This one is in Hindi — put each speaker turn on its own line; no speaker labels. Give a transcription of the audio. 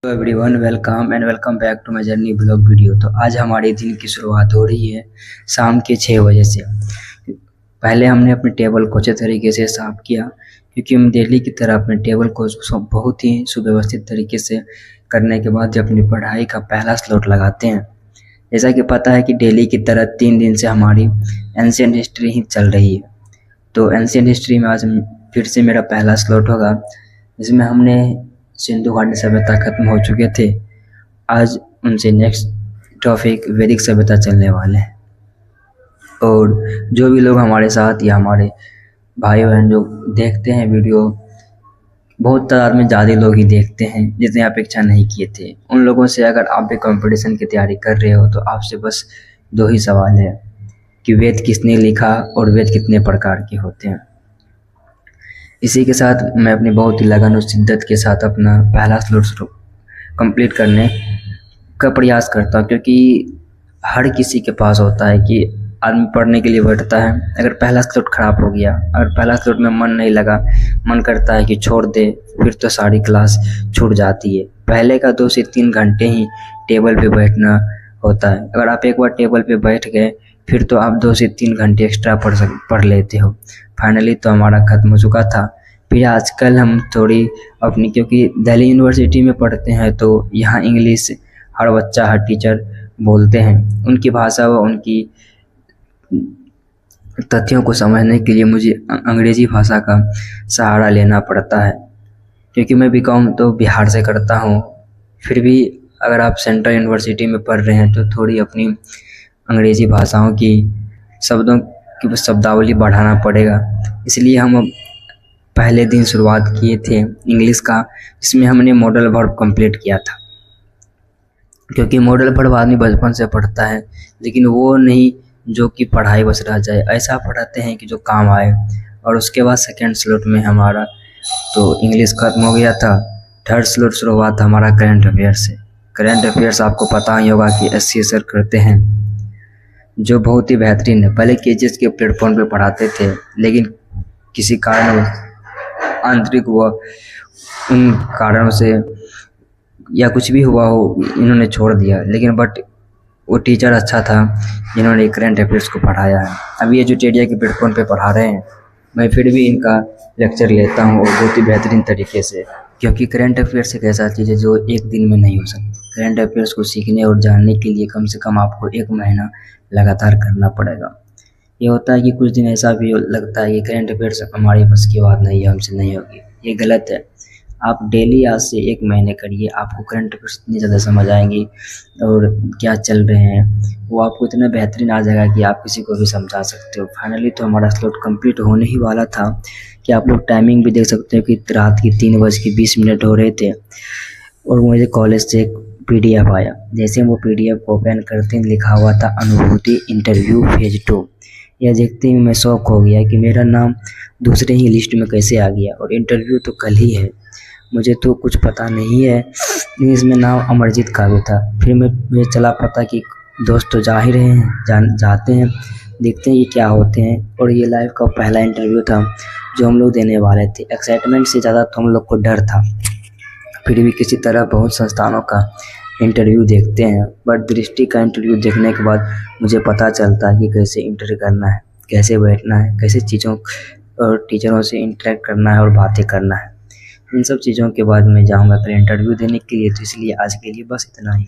Hello everyone, welcome and welcome back to my journey blog video. तो आज हमारे दिन की शुरुआत हो रही है शाम के 6 बजे से। पहले हमने अपने टेबल को अच्छे तरीके से साफ़ किया, क्योंकि हम डेली की तरह अपने टेबल को बहुत ही सुव्यवस्थित तरीके से करने के बाद अपनी पढ़ाई का पहला स्लॉट लगाते हैं। जैसा कि पता है कि डेली की तरह 3 दिन से हमारी एंशिएंट हिस्ट्री ही चल रही है। तो एंशिएंट हिस्ट्री में आज फिर से मेरा पहला स्लॉट होगा, जिसमें हमने सिंधु घाटी सभ्यता खत्म हो चुके थे। आज उनसे नेक्स्ट टॉपिक वैदिक सभ्यता चलने वाले हैं। और जो भी लोग हमारे साथ या हमारे भाई बहन जो देखते हैं वीडियो, बहुत तादाद में ज़्यादा लोग ही देखते हैं जितने अपेक्षा नहीं किए थे। उन लोगों से अगर आप भी कंपटीशन की तैयारी कर रहे हो तो आपसे बस 2 ही सवाल है कि वेद किसने लिखा और वेद कितने प्रकार के होते हैं। इसी के साथ मैं अपनी बहुत ही लगन और शिद्दत के साथ अपना पहला स्लॉट कंप्लीट करने का प्रयास करता हूँ, क्योंकि हर किसी के पास होता है कि आदमी पढ़ने के लिए बैठता है, अगर पहला स्लॉट ख़राब हो गया, अगर पहला स्लॉट में मन नहीं लगा, मन करता है कि छोड़ दे, फिर तो सारी क्लास छूट जाती है। पहले का 2 से 3 घंटे ही टेबल पे बैठना होता है। अगर आप एक बार टेबल पे बैठ गए फिर तो आप 2 से 3 घंटे एक्स्ट्रा पढ़ लेते हो। फाइनली तो हमारा ख़त्म हो चुका था। फिर आजकल हम थोड़ी अपनी, क्योंकि दिल्ली यूनिवर्सिटी में पढ़ते हैं तो यहाँ इंग्लिश हर बच्चा हर टीचर बोलते हैं। उनकी भाषा व उनकी तथ्यों को समझने के लिए मुझे अंग्रेज़ी भाषा का सहारा लेना पड़ता है, क्योंकि मैं बीकॉम तो बिहार से करता हूँ। फिर भी अगर आप सेंट्रल यूनिवर्सिटी में पढ़ रहे हैं तो थोड़ी अपनी अंग्रेज़ी भाषाओं की शब्दों की शब्दावली बढ़ाना पड़ेगा। इसलिए हम पहले दिन शुरुआत किए थे इंग्लिश का, जिसमें हमने मॉडल वर्ब कंप्लीट किया था। क्योंकि मॉडल वर्ब आदमी बचपन से पढ़ता है, लेकिन वो नहीं जो कि पढ़ाई बस रह जाए, ऐसा पढ़ाते हैं कि जो काम आए। और उसके बाद सेकेंड स्लॉट में हमारा तो इंग्लिश खत्म हो गया था। थर्ड स्लॉट शुरू हुआ था हमारा करंट अफेयर से। करंट अफेयर्स आपको पता ही होगा कि एससी सर करते हैं, जो बहुत ही बेहतरीन है। पहले केजीएस के प्लेटफॉर्म पे पढ़ाते थे, लेकिन किसी कारण आंतरिक हुआ, उन कारणों से या कुछ भी हुआ हो, इन्होंने छोड़ दिया। लेकिन बट वो टीचर अच्छा था जिन्होंने करंट अफेयर्स को पढ़ाया है। अभी ये जो टेडिया के प्लेटफॉर्म पे पढ़ा रहे हैं, मैं फिर भी इनका लेक्चर लेता हूँ और बहुत ही बेहतरीन तरीके से, क्योंकि करंट अफेयर्स एक ऐसा चीज़ है जो एक दिन में नहीं हो सकती। करंट अफेयर्स को सीखने और जानने के लिए कम से कम आपको 1 महीना लगातार करना पड़ेगा। ये होता है कि कुछ दिन ऐसा भी लगता है कि करंट अफेयर्स हमारी बस की बात नहीं है, हमसे नहीं होगी। ये गलत है। आप डेली आज से 1 महीने करिए, आपको करंट अफेयर्स इतनी ज़्यादा समझ आएंगी और क्या चल रहे हैं वो आपको इतना बेहतरीन आ जाएगा कि आप किसी को भी समझा सकते हो। फाइनली तो हमारा स्लॉट कंप्लीट होने ही वाला था कि आप लोग टाइमिंग भी देख सकते हो कि रात की 3:20 हो रहे थे। और मुझे कॉलेज से एक PDF आया। जैसे वो PDF को ओपन करते ही लिखा हुआ था अनुभूति इंटरव्यू फेज 2। यह देखते ही मैं शॉक हो गया कि मेरा नाम दूसरे ही लिस्ट में कैसे आ गया, और इंटरव्यू तो कल ही है। मुझे तो कुछ पता नहीं है, लेकिन इसमें नाम अमरजीत का भी था। फिर मुझे चला पता कि दोस्त तो जा ही रहे हैं, जाते हैं देखते हैं ये क्या होते हैं। और ये लाइफ का पहला इंटरव्यू था जो हम लोग देने वाले थे। एक्साइटमेंट से ज़्यादा तो हम लोग को डर था। फिर भी किसी तरह बहुत संस्थानों का इंटरव्यू देखते हैं, बट दृष्टि का इंटरव्यू देखने के बाद मुझे पता चलता है कि कैसे इंटरव्यू करना है, कैसे बैठना है, कैसे चीज़ों और टीचरों से इंटरेक्ट करना है और बातें करना है। इन सब चीज़ों के बाद मैं जाऊंगा कल इंटरव्यू देने के लिए। तो इसलिए आज के लिए बस इतना ही।